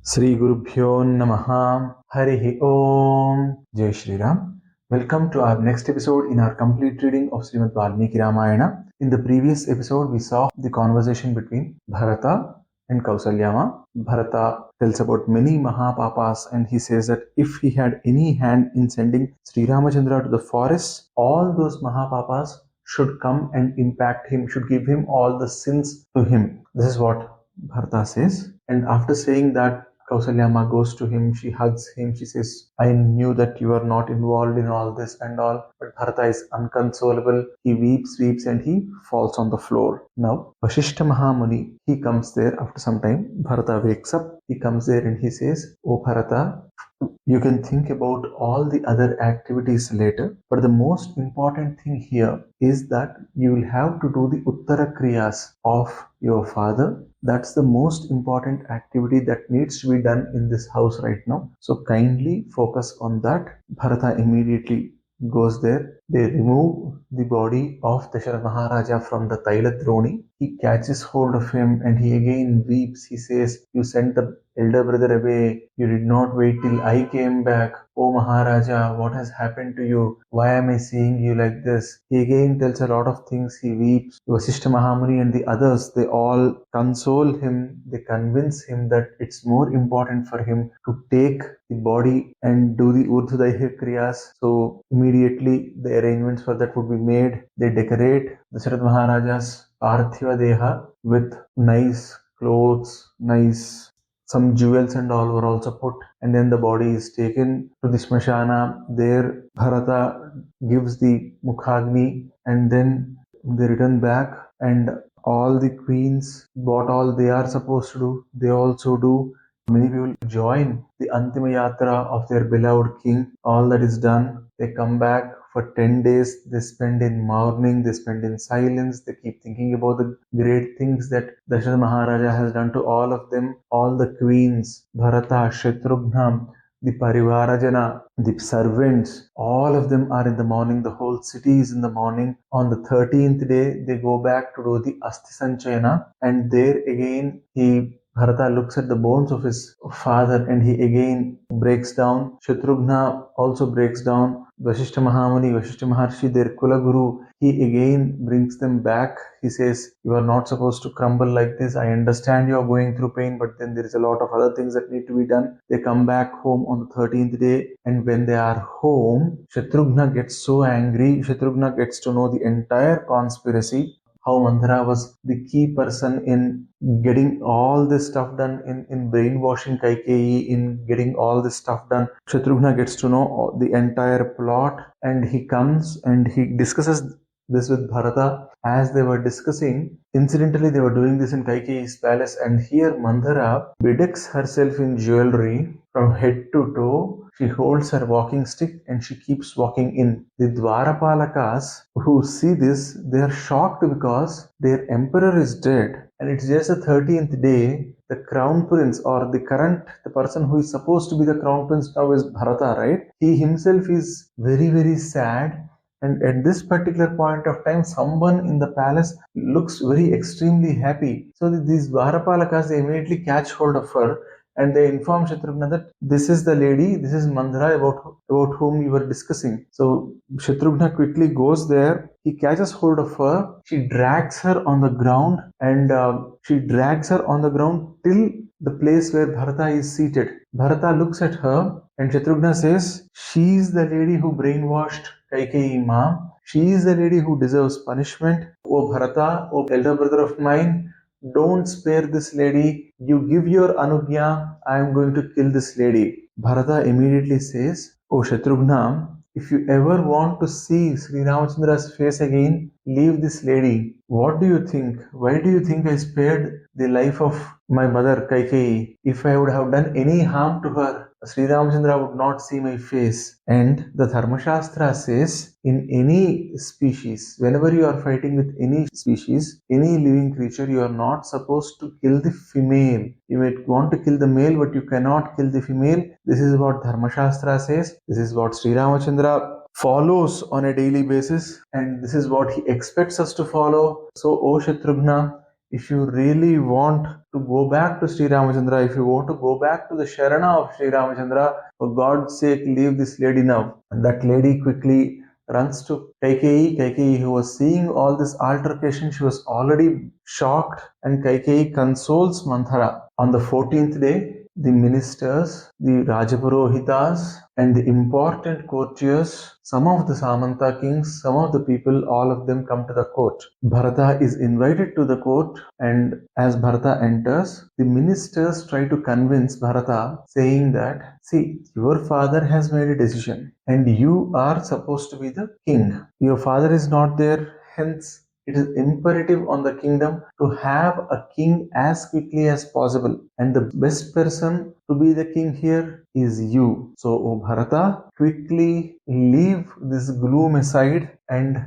Sri Gurubhyo Namaha Harihi Om Jai Shri Ram. Welcome to our next episode in our complete reading of Srimad Valmiki Ramayana. In the previous episode, we saw the conversation between Bharatha and Kausalyama. Bharatha tells about many Mahapapas and he says that if he had any hand in sending Sri Ramachandra to the forest, all those Mahapapas should come and impact him, should give him all the sins to him. This is what Bharata says. And after saying that, Kausalyama goes to him, she hugs him, she says, I knew that you are not involved in all this and all. But Bharata is unconsolable. He weeps and he falls on the floor. Now, Vasishtha Mahamuni, he comes there after some time. Bharata wakes up, he comes there and he says, Oh Bharata, you can think about all the other activities later, but the most important thing here is that you will have to do the Uttara Kriyas of your father. That's the most important activity that needs to be done in this house right now. So kindly focus on that. Bharata immediately goes there. They remove the body of Dasaratha Maharaja from the Taila Droni. He catches hold of him and he again weeps. He says, you sent the elder brother away. You did not wait till I came back. Oh Maharaja, what has happened to you? Why am I seeing you like this? He again tells a lot of things. He weeps. Vasishtha Mahamuni and the others, they all console him. They convince him that it's more important for him to take the body and do the Urdhvadaiha Kriyas. So immediately the arrangements for that would be made. They decorate Dasaratha Maharaja's Parthiva Deha with nice clothes, some jewels and all were also put, and then the body is taken to the Smashana. There Bharata gives the Mukhagni and then they return back, and all the queens, what all they are supposed to do, they also do. Many people join the Antima Yatra of their beloved king. All that is done. They come back for 10 days. They spend in mourning. They spend in silence. They keep thinking about the great things that Dasaratha Maharaja has done to all of them. All the queens, Bharata, Shatrughna, the Parivarajana, the servants, all of them are in the morning. The whole city is in the morning. On the 13th day, they go back to do the Asti Sanchayana, and there again Bharata looks at the bones of his father and he again breaks down. Shatrughna also breaks down. Vasishtha Maharshi, their Kulaguru, he again brings them back. He says, you are not supposed to crumble like this. I understand you are going through pain, but then there is a lot of other things that need to be done. They come back home on the 13th day, and when they are home, Shatrughna gets so angry. Shatrughna gets to know the entire conspiracy, how Mandhara was the key person in getting all this stuff done, in brainwashing Kaikeyi, in getting all this stuff done. Shatrughna gets to know the entire plot, and he comes and he discusses this with Bharata. As they were discussing, incidentally they were doing this in Kaikeyi's palace, and here Mandhara bedecks herself in jewelry from head to toe. She holds her walking stick and she keeps walking in. The Dwarapalakas who see this, they are shocked because their emperor is dead and it's just the 13th day. The crown prince, or the person who is supposed to be the crown prince now, is Bharata, right? He himself is very, very sad. And at this particular point of time, someone in the palace looks very extremely happy. So these Dwarapalakas, they immediately catch hold of her and they inform Shatrughna that this is the lady, this is Mandhara about whom you were discussing. So Shatrughna quickly goes there. He catches hold of her. She drags her on the ground, and she drags her on the ground till the place where Bharata is seated. Bharata looks at her and Shatrughna says, she is the lady who brainwashed Kaikeyi Ma. She is the lady who deserves punishment. Oh Bharata, oh elder brother of mine, don't spare this lady. You give your anugya. I am going to kill this lady. Bharata immediately says, Oh Shatrughna, if you ever want to see Sri Ramachandra's face again, leave this lady. What do you think? Why do you think I spared the life of my mother Kaikeyi? If I would have done any harm to her, Sri Ramachandra would not see my face. And the Dharmashastra says, in any species, whenever you are fighting with any species, any living creature, you are not supposed to kill the female. You may want to kill the male, but you cannot kill the female. This is what Dharmashastra says. This is what Sri Ramachandra follows on a daily basis, and this is what he expects us to follow. So, O Shatrughna, if you really want to go back to Sri Ramachandra, if you want to go back to the Sharana of Sri Ramachandra, for God's sake, leave this lady now. And that lady quickly runs to Kaikeyi. Kaikeyi, who was seeing all this altercation, she was already shocked, and Kaikeyi consoles Manthara. On the 14th day, the ministers, the Rajapurohitas, and the important courtiers, some of the Samanta kings, some of the people, all of them come to the court. Bharatha is invited to the court, and as Bharatha enters, the ministers try to convince Bharatha, saying that, see, your father has made a decision, and you are supposed to be the king. Your father is not there, hence it is imperative on the kingdom to have a king as quickly as possible. And the best person to be the king here is you. So, O Bharata, quickly leave this gloom aside and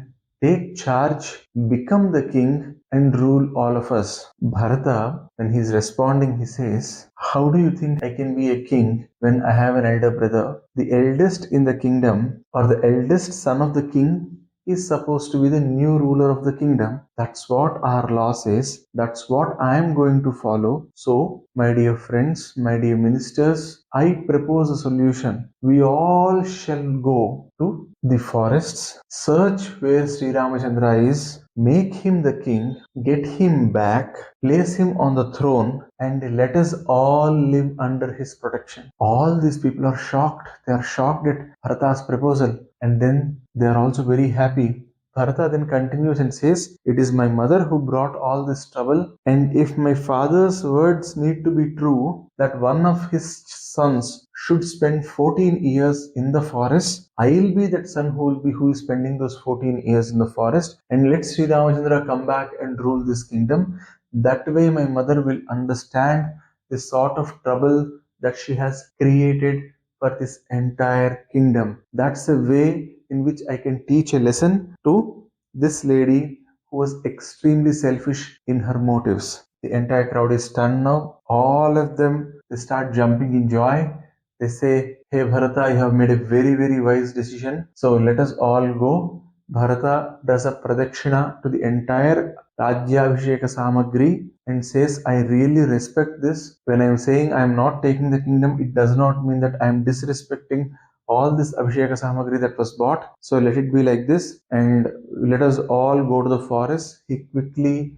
take charge, become the king and rule all of us. Bharata, when he is responding, he says, how do you think I can be a king when I have an elder brother? The eldest in the kingdom, or the eldest son of the king, is supposed to be the new ruler of the kingdom. That's what our law says. That's what I am going to follow. So, my dear friends, my dear ministers, I propose a solution. We all shall go to the forests, search where Sri Ramachandra is, make him the king, get him back, place him on the throne, and let us all live under his protection. All these people are shocked. They are shocked at Bharata's proposal, and then they are also very happy. Bharata then continues and says, it is my mother who brought all this trouble, and if my father's words need to be true, that one of his sons should spend 14 years in the forest, I'll be that son who is spending those 14 years in the forest, and let Sri Ramachandra come back and rule this kingdom. That way my mother will understand the sort of trouble that she has created for this entire kingdom. That's a way in which I can teach a lesson to this lady who was extremely selfish in her motives. The entire crowd is stunned now. All of them, they start jumping in joy. They say, hey Bharata, you have made a very, very wise decision. So let us all go. Bharata does a pradakshina to the entire Rajyabhisheka Samagri and says, I really respect this. When I am saying I am not taking the kingdom, it does not mean that I am disrespecting all this Abhisheka Samagri that was bought. So let it be like this, and let us all go to the forest. He quickly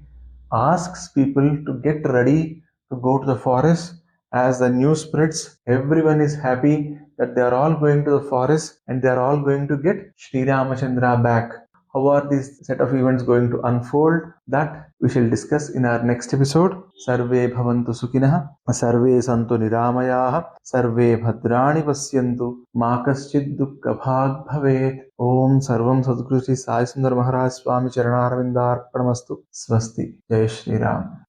asks people to get ready to go to the forest. As the news spreads, everyone is happy that they are all going to the forest and they are all going to get Sri Ramachandra back. How are these set of events going to unfold? That we shall discuss in our next episode. Sarve bhavantu sukhinah, sarve santu niramayaah, sarve bhadrani pasyantu, ma kaschid dukkha bhag bhavet. Om sarvam sadguru Sri Sai Sundar Maharaj Swami Charanarvindar Pramastu. Swasti. Jai Shri Ram.